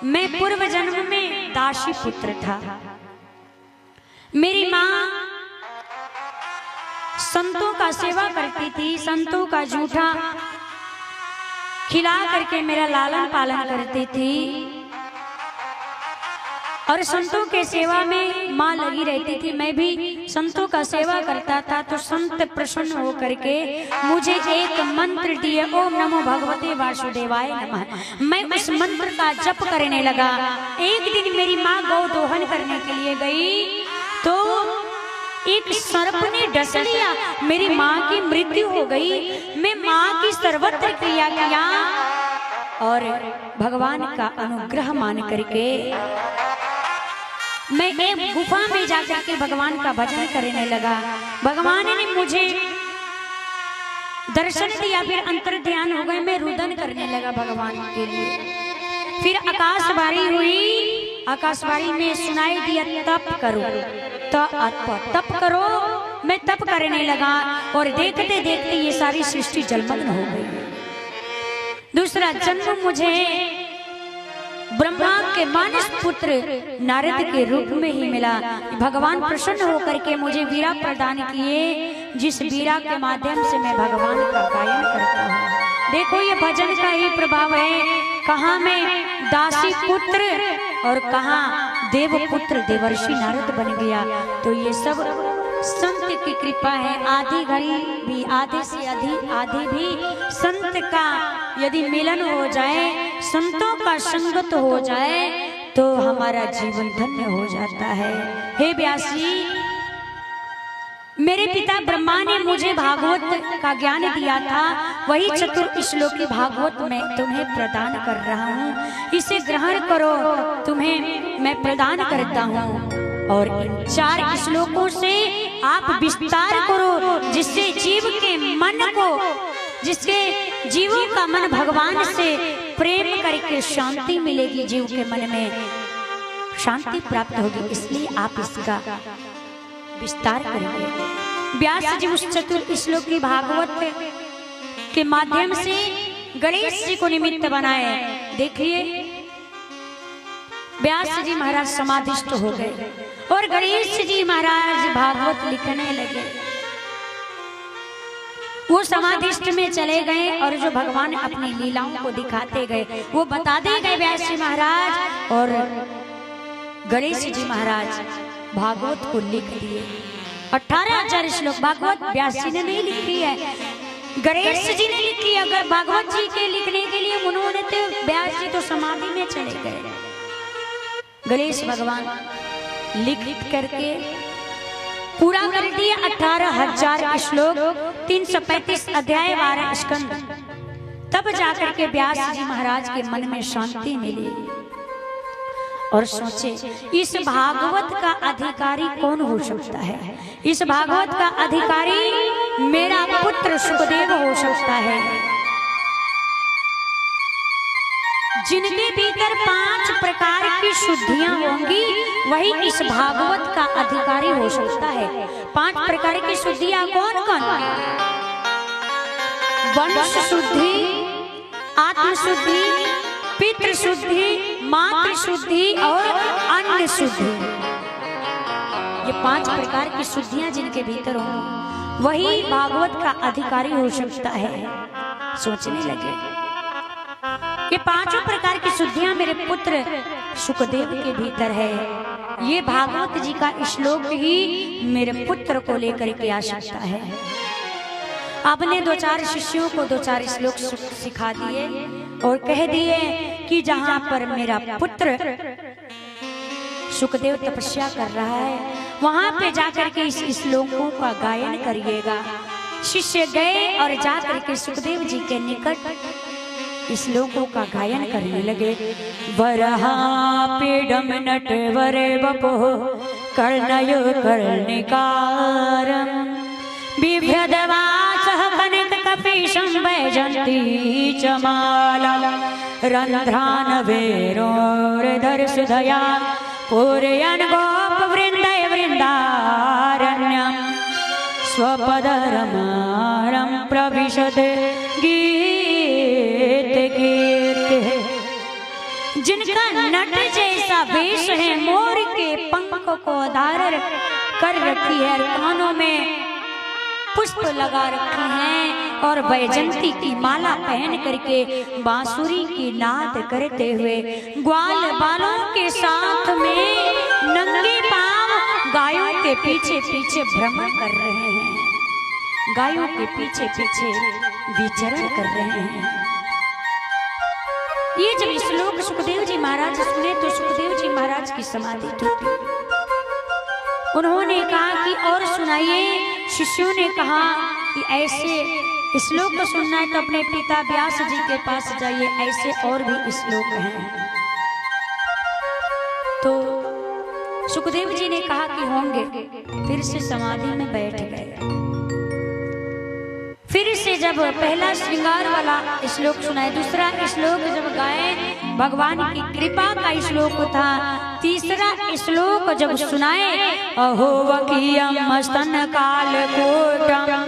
मैं पूर्व जन्म में दासी पुत्र था। मेरी माँ संतों का सेवा करती थी, संतों का जूठा खिला करके मेरा लालन पालन करती थी और संतों के सेवा में माँ लगी रहती थी। मैं भी संतों का सेवा करता था तो संत प्रसन्न हो करके मुझे एक मंत्र दिए, ओम नमो भगवते वासुदेवाय नमः। मैं उस मंत्र का जप करने लगा। एक दिन मेरी माँ गौ दोहन करने के लिए गई तो एक सर्प ने डस लिया, मेरी माँ की मृत्यु हो गई। मैं माँ की सर्वत्र क्रिया किया और भगवान का अनुग्रह मान करके मैं एक गुफा में जाकर के भगवान का भजन करने लगा। भगवान ने मुझे दर्शन दिया, फिर अंतर ध्यान हो गए। मैं रुदन करने लगा भगवान के लिए। फिर आकाशवाणी हुई, आकाशवाणी में सुनाई दिया तप करो, तप करो। मैं तप करने लगा और देखते देखते ये सारी सृष्टि जलमग्न हो गई। दूसरा जन्म मुझे ब्रह्मा के मानस पुत्र नारद के रूप में ही मिला। भगवान प्रसन्न होकर के मुझे वीरा प्रदान किए, जिस वीरा के माध्यम से मैं भगवान का गायन करता हूँ। देखो ये भजन का ही प्रभाव है। कहाँ मैं दासी पुत्र और कहाँ देव पुत्र देवर्षि नारद बन गया। तो ये सब संत की कृपा है। आधी घड़ी भी, आधे से आधे भी संत का यदि मिलन हो जाए, संतों का संगत हो जाए तो हमारा जीवन धन्य हो जाता है। हे व्यास जी, मेरे पिता ब्रह्मा ने मुझे भागवत का ज्ञान दिया था, वही चतुर श्लोकी भागवत मैं तुम्हें प्रदान कर रहा हूँ। इसे ग्रहण करो, तुम्हें मैं प्रदान करता हूँ। और इन 4 श्लोकों से आप विस्तार करो, जिससे जीव के मन को, जिसके जीवों का मन भगवान से प्रेम करके शांति मिलेगी, जीव के मन में शांति प्राप्त होगी। इसलिए आप इसका विस्तार करेंगे। व्यास जी उस चतुर श्लोकी भागवत के माध्यम से गणेश जी को निमित्त बनाए। देखिए व्यास जी महाराज समाधिष्ट हो गए और गणेश जी महाराज भागवत लिखने लगे। वो समाधिष्ट में चले गए और जो भगवान अपनी लीलाओं को दिखाते गए वो बताते गए व्यास जी महाराज। और गणेश जी महाराज भागवत को लिख दिए। 18,000 श्लोक भागवत व्यास जी ने नहीं लिखी है, गणेश जी ने लिखी। अगर भागवत जी के लिखने के लिए उन्होंने तो व्यास जी तो समाधि में चले गए। गणेश भगवान लिख करके पूरा कर दिया 18,000 श्लोक, 335 अध्याय, 12 स्कंद। तब जाकर के व्यास जी महाराज के मन में शांति मिली और सोचे इस भागवत का अधिकारी कौन हो सकता है। इस भागवत का अधिकारी मेरा पुत्र सुखदेव हो सकता है, जिनके भीतर 5 प्रकार की शुद्धियां होंगी, वही इस भागवत का अधिकारी हो सकता है। 5 प्रकार की शुद्धियां कौन कौन? वंश शुद्धि, आत्म शुद्धि, पितृ शुद्धि, मातृ शुद्धि और अन्न शुद्धि। ये 5 प्रकार की शुद्धियां जिनके भीतर होंगी, वही भागवत का अधिकारी हो सकता है। सोचने लगे ये 5 प्रकार की शुद्धियां मेरे पुत्र सुखदेव के भीतर है। ये भागवत जी का श्लोक ही मेरे पुत्र को लेकर के आ सकता है। आपने 2-4 शिष्यों को 2-4 श्लोक सिखा दिए और कह दिए कि जहां पर मेरा पुत्र सुखदेव तपस्या कर रहा है, वहां पे जाकर के इस श्लोकों का गायन करिएगा। शिष्य गए और जाकर के सुखदेव जी के निकट श्लोकों का गायन करने लगे। वरहा पीडम नटवरे बपो कर्णयो कर्णिकारं बिभ्यदवासः कनक कपीशं वैजन्ती च माला रन्ध्रान वेरोर्धर सुधया पूरयन् गोप वृन्दै वृन्दारण्यं स्वपदरमारं प्रविशते गीत गीत। जिनका नट जैसा वेश है, मोर के पंख को धारण कर रखी है, कानों में पुष्प लगा रखे हैं और वैजंती की माला पहन करके बांसुरी की नाद करते हुए ग्वाल बालों के साथ में नंगे पांव गायों के पीछे पीछे भ्रमण कर रहे हैं, गायों के पीछे पीछे विचरण कर रहे हैं। ये जब श्लोक सुखदेव जी महाराज सुने तो सुखदेव जी महाराज की समाधि टूटी। उन्होंने कहा कि और सुनाइए। शिष्यों ने कहा कि ऐसे श्लोक को सुनना है तो अपने पिता व्यास जी के पास जाइए, ऐसे और भी श्लोक हैं। तो सुखदेव जी ने कहा कि होंगे, फिर से समाधि में बैठ गए। फिर से जब पहला श्रृंगार वाला श्लोक सुनाए, दूसरा श्लोक जब गाए भगवान की कृपा का श्लोक था, तीसरा श्लोक जब सुनाए अहो वकीयम स्तन काल कोटम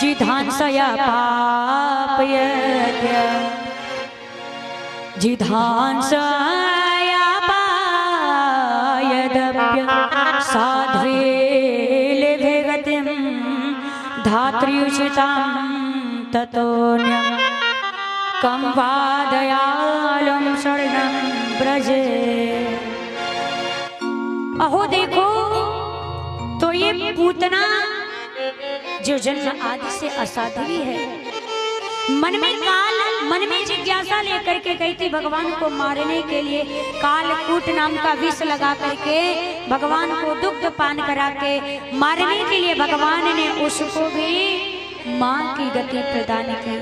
जिधांसया पापयत्य जिधांसया पायदप्य साध्वेल भेगतिम धात्र्युचितां ततोन्यं कं वा दयालुं शरणं ब्रजे। अहो देखो तो ये पूतना जो जन्म आदि से असाध्वी है, मन में जिज्ञासा लेकर के गई थी भगवान को मारने के लिए, कालकूट नाम का विष लगा करके भगवान को दुग्ध पान करा के मारने के लिए भगवान ने उसको भी मां की गति प्रदान की।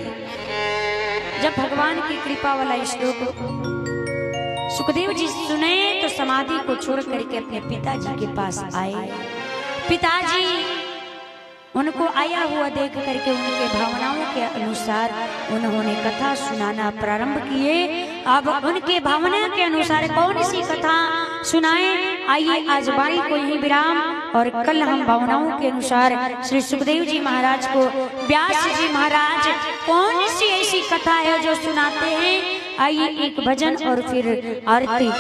जब भगवान की कृपा वाला श्लोक सुखदेव जी सुने तो समाधि को छोड़ करके अपने पिताजी के पास आए। पिताजी उनको आया हुआ देख करके उनके भावनाओं के अनुसार उन्होंने कथा सुनाना प्रारंभ किए। अब उनके भावना के अनुसार कौन सी कथा सुनाए, आइए आज बारी को यही विराम, और कल हम भावनाओं के अनुसार श्री सुखदेव जी महाराज को व्यास जी महाराज कौन सी ऐसी कथा है जो सुनाते हैं। आइए एक भजन और फिर आरती।